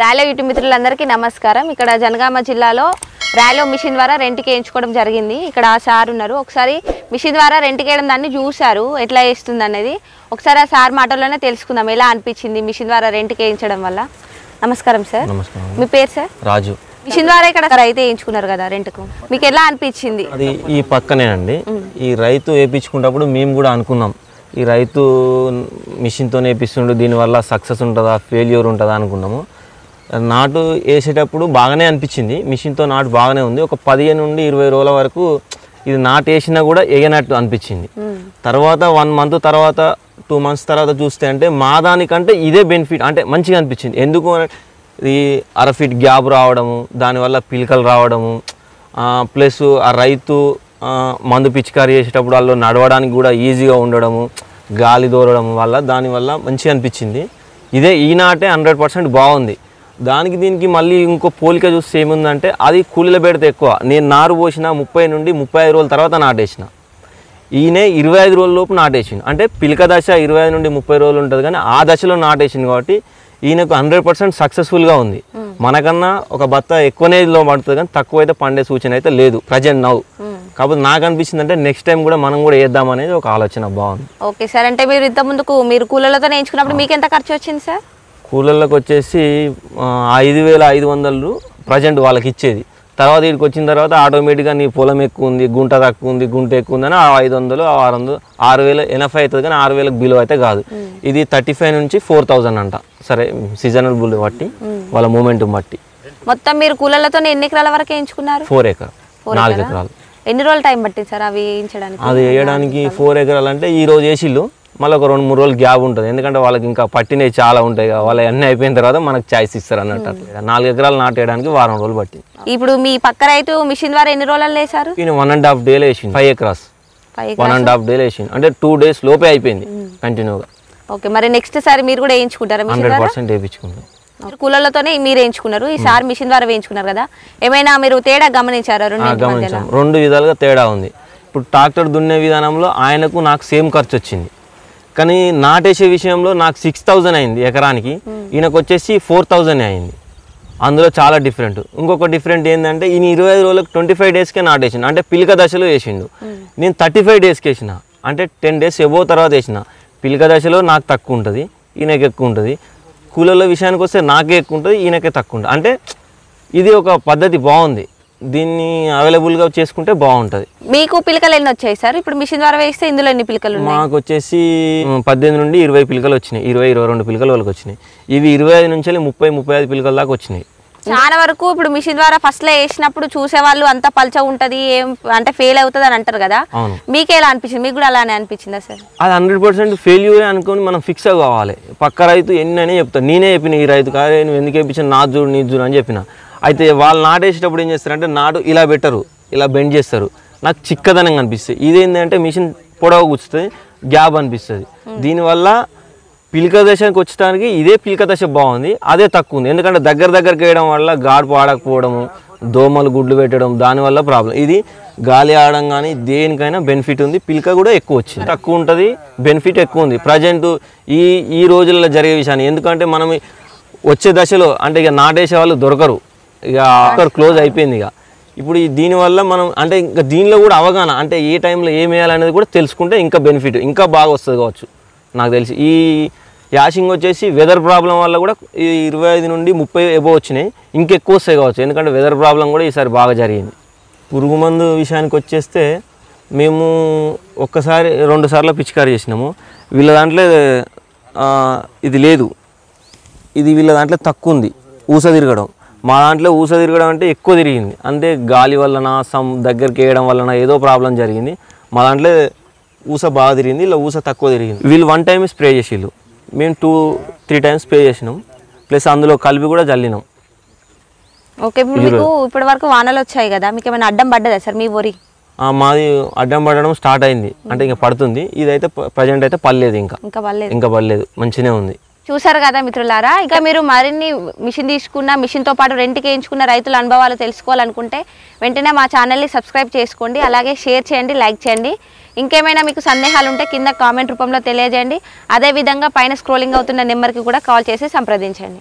రాలో YouTube మిత్రులందరికీ నమస్కారం। ఇక్కడ జనగామ జిల్లాలో రాలో మిషన్ ద్వారా రెంట్కి వేయించుకోవడం జరిగింది। ఇక్కడ సార్ ఉన్నారు, ఒకసారి మిషన్ ద్వారా రెంట్కి వేయడం దాన్ని చూశారు, ఎట్లా వేస్తుంది అనేది ఒకసారి ఆ సార్ మాటల్లోనే తెలుసుకుందాం ఎలా అనిపించింది మిషన్ ద్వారా రెంట్కి వేయించడం వల్ల। నమస్కారం సార్। నమస్కారం। మీ పేరు సార్? రాజు। మిషన్ ద్వారా ఇక్కడ రైతు వేయించుకున్నారు కదా రెంట్కు, మీకు ఎలా అనిపించింది? అది ఈ పక్కనేనండి, ఈ రైతు వేయించుకున్నప్పుడు మేము కూడా అనుకున్నాం ఈ రైతు మిషన్తో వేపిస్తుండే దీనివల్ల సక్సెస్ ఉంటుందా ఫెయిల్యూర్ ఉంటుందా అనుకున్నాము। నాటు వేసేటప్పుడు బాగానే అనిపించింది, మిషన్తో నాటు బాగానే ఉంది। ఒక 15 నుండి 20 రోజుల వరకు ఇది నాటు వేసినా కూడా వేయనట్టు అనిపించింది। తర్వాత 1 మంత్ తర్వాత 2 మంత్స్ తర్వాత చూస్తే అంటే మా దానికంటే ఇదే బెనిఫిట్ అంటే మంచిగా అనిపించింది। ఎందుకు ఇది అర ఫీట్ గ్యాప్ రావడము, దానివల్ల పిలకలు రావడము, ప్లస్ ఆ రైతు మందు పిచికారీ చేసేటప్పుడు వాళ్ళు నడవడానికి కూడా ఈజీగా ఉండడము, గాలి దూరడం వల్ల దానివల్ల మంచిగా అనిపించింది। ఇదే ఈ నాటే 100% బాగుంది। దానికి దీనికి మళ్ళీ ఇంకో పోలిక చూస్తే ఏముందంటే అది కూలీల పెడితే ఎక్కువ, నేను నారు పోసిన 30 నుండి 35 రోజుల తర్వాత నాటేసిన, ఈయనే 25 రోజుల లోపు నాటేసింది। అంటే పిలక దశ 25 నుండి 30 రోజులు ఉంటుంది, కానీ ఆ దశలో నాటేసింది కాబట్టి ఈయనకు 100% సక్సెస్ఫుల్గా ఉంది। మనకన్నా ఒక బత్త ఎక్కువనే లో పడుతుంది కానీ తక్కువ అయితే పండే సూచన అయితే లేదు ప్రజెంట్ నవ్వు। కాబట్టి నాకు అనిపించింది అంటే నెక్స్ట్ టైం కూడా మనం కూడా వేద్దాం అనేది ఒక ఆలోచన బాగుంది। ఓకే సార్, అంటే మీరు ఇంత ముందుకు మీరు కూలీలతో వేయించుకున్నప్పుడు మీకు ఎంత ఖర్చు వచ్చింది సార్? కూలీలకు వచ్చేసి 5500 ప్రజెంట్ వాళ్ళకి ఇచ్చేది। తర్వాత వీడికి వచ్చిన తర్వాత ఆటోమేటిక్గా నీ పొలం ఎక్కువ ఉంది, గుంట తక్కువ ఉంది, గుంట ఎక్కువ ఉందని 500 600 6000 ఎనఫై అవుతుంది, కానీ 6000కి బిలో అయితే కాదు। ఇది 35 నుంచి 4000 అంట, సరే సీజనల్ బుల్ బట్టి వాళ్ళ మూమెంట్ బట్టి। మొత్తం మీరు కూలీలతో ఎన్ని ఎకరాల వరకు వేయించుకున్నారు? 4 ఎకర్ 4 ఎకరాలు। ఎన్ని రోజులు టైం పట్టింది సార్ అవి వేయించడానికి? అది వేయడానికి 4 ఎకరాలు అంటే ఈ రోజు వేసిళ్ళు, మళ్ళీ ఒక 2-3 రోజులు గ్యాప్ ఉంటుంది, ఎందుకంటే వాళ్ళకి ఇంకా పట్టినవి చాలా ఉంటాయి కదా, వాళ్ళ అన్నీ అయిపోయిన తర్వాత మనకు చాయిస్ ఇస్తారు అన్నట్టు। 4 ఎకరాలు నాటేయడానికి వారం రోజులు పట్టింది। ఇప్పుడు మీ పక్క రైతు మిషన్ ద్వారా ఎన్ని రోజులు వేసారు? ఈయన 1.5 డేలు వేసింది, 5 ఎకరాస్ 1.5 డేలు వేసింది, అంటే 2 డేస్ లోపే అయిపోయింది కంటిన్యూగా। ఓకే, మరి నెక్స్ట్ సారి మీరు కూడా వేయించుకుంటారా? 100% వేయించుకుంటాం। కూలీలతోనే మీరు వేయించుకున్నారు, ఈ సార్ మిషన్ ద్వారా వేయించుకున్నారు కదా, ఏమైనా మీరు తేడా గమనించారా? గమనించాం, 2 విధాలుగా తేడా ఉంది। ఇప్పుడు ట్రాక్టర్ దున్నే విధానంలో ఆయనకు నాకు సేమ్ ఖర్చు వచ్చింది, కానీ నాటేసే విషయంలో నాకు 6000 అయింది ఎకరానికి, ఈయనకు వచ్చేసి 4000 అయింది। అందులో చాలా డిఫరెంట్। ఇంకొక డిఫరెంట్ ఏంటంటే ఈయన 25 రోజులకు 25 డేస్కే నాటేసిండు, అంటే పిలక దశలో వేసిండు, నేను 35 డేస్కి వేసిన, అంటే 10 డేస్ ఎబో తర్వాత వేసిన। పిలక దశలో నాకు తక్కువ ఉంటుంది, ఈయనకి ఎక్కువ ఉంటుంది। కూలీల విషయానికి వస్తే నాకే ఎక్కువ ఉంటుంది, ఈయనకే తక్కువ ఉంటుంది। అంటే ఇది ఒక పద్ధతి బాగుంది, దీన్ని అవైలబుల్గా చేసుకుంటే బాగుంటుంది। మీకు పిలకలు ఎన్ని వచ్చాయి సార్ ఇప్పుడు మిషన్ ద్వారా వేస్తే? ఇందులో ఎన్ని పిలకలు? మాకు వచ్చేసి 18 నుండి 20 పిలకలు వచ్చినాయి, 20-22 పిలకలు వాళ్ళకి వచ్చినాయి। ఇవి 25 నుంచి 30-35 పిలకల దాకా వచ్చినాయి। చాలా వరకు ఇప్పుడు మిషన్ ద్వారా ఫస్ట్ లో వేసినప్పుడు చూసేవాళ్ళు అంత పల్చ ఉంటది, ఏం అంటే ఫెయిల్ అవుతుంది అని అంటారు కదా, మీకు ఎలా అనిపించింది? మీకు కూడా అలానే అనిపించిందా సార్? అది 100% ఫెయిల్యూర్ అనుకుని మనం ఫిక్స్ కావాలి। పక్క రైతు ఎన్ని అని చెప్తాను, నేనే చెప్పిన ఈ రైతు కాదు నువ్వు ఎందుకు వేయించిన నా చూడు నీ చూడు అని చెప్పిన। అయితే వాళ్ళు నాటేసేటప్పుడు ఏం చేస్తారంటే నాటు ఇలా పెట్టరు, ఇలా బెండ్ చేస్తారు, నాకు చిక్కదనంగా అనిపిస్తుంది। ఇదేంటంటే మిషన్ పొడవ కూర్చుతుంది, గ్యాప్ అనిపిస్తుంది। దీనివల్ల పిలక దశకి వచ్చడానికి ఇదే పిలక దశ బాగుంది, అదే తక్కువ ఉంది। ఎందుకంటే దగ్గరికి వేయడం వల్ల గాడుపు ఆడకపోవడము, దోమలు గుడ్లు పెట్టడం, దానివల్ల ప్రాబ్లం। ఇది గాలి ఆడడం కానీ దేనికైనా బెనిఫిట్ ఉంది, పిలక కూడా ఎక్కువ వచ్చింది, తక్కువ ఉంటుంది, బెనిఫిట్ ఎక్కువ ఉంది ప్రజెంట్ ఈ రోజుల్లో జరిగే విషయాన్ని। ఎందుకంటే మనం వచ్చే దశలో అంటే ఇక నాటేసే వాళ్ళు దొరకరు, ఇక క్లోజ్ అయిపోయింది ఇక। ఇప్పుడు దీనివల్ల మనం అంటే ఇంకా దీనిలో కూడా అవగాహన అంటే ఏ టైంలో ఏం వేయాలనేది కూడా తెలుసుకుంటే ఇంకా బెనిఫిట్ ఇంకా బాగా వస్తుంది కావచ్చు నాకు తెలిసి। ఈ యాషింగ్ వచ్చేసి వెదర్ ప్రాబ్లం వల్ల కూడా ఈ 25 నుండి 30 ఎబో వచ్చినాయి, ఇంకెక్కువ వస్తాయి కావచ్చు, ఎందుకంటే వెదర్ ప్రాబ్లం కూడా ఈసారి బాగా జరిగింది। పురుగు మందు విషయానికి వచ్చేస్తే మేము 1-2 సార్లు పిచికారీ చేసినాము, వీళ్ళ దాంట్లో ఇది లేదు, ఇది వీళ్ళ దాంట్లో తక్కువ ఉంది ఊస తిరగడం, మా దాంట్లో ఊస తిరగడం అంటే ఎక్కువ తిరిగింది, అంటే గాలి వలన దగ్గరికి వేయడం వలన ఏదో ప్రాబ్లం జరిగింది, మా దాంట్లో ఊస బాగా తిరిగింది, ఇలా ఊస తక్కువ తిరిగింది। వీళ్ళు 1 టైం స్ప్రే చేసిళ్ళు, మేము 2-3 టైమ్స్ స్ప్రే చేసినాం, ప్లస్ అందులో కలిపి కూడా జల్లినాం। ఓకే, మీకు ఇప్పటి వరకు వానలు వచ్చాయి కదా, మీకు ఏమైనా అడ్డం పడ్డదా సార్ మీ ఊరి? మాది అడ్డం పడడం స్టార్ట్ అయింది, అంటే ఇంకా పడుతుంది, ఇదైతే ప్రజెంట్ అయితే పడలేదు, ఇంకా పడలేదు, మంచిగానే ఉంది। చూసారు కదా మిత్రులారా, ఇక మీరు మరిన్ని మిషన్ తీసుకున్న మిషన్తో పాటు రెంట్కి వేయించుకున్న రైతుల అనుభవాలు తెలుసుకోవాలనుకుంటే వెంటనే మా ఛానల్ని సబ్స్క్రైబ్ చేసుకోండి, అలాగే షేర్ చేయండి, లైక్ చేయండి। ఇంకేమైనా మీకు సందేహాలు ఉంటే కింద కామెంట్ రూపంలో తెలియజేయండి, అదేవిధంగా పైన స్క్రోలింగ్ అవుతున్న నెంబర్కి కూడా కాల్ చేసి సంప్రదించండి।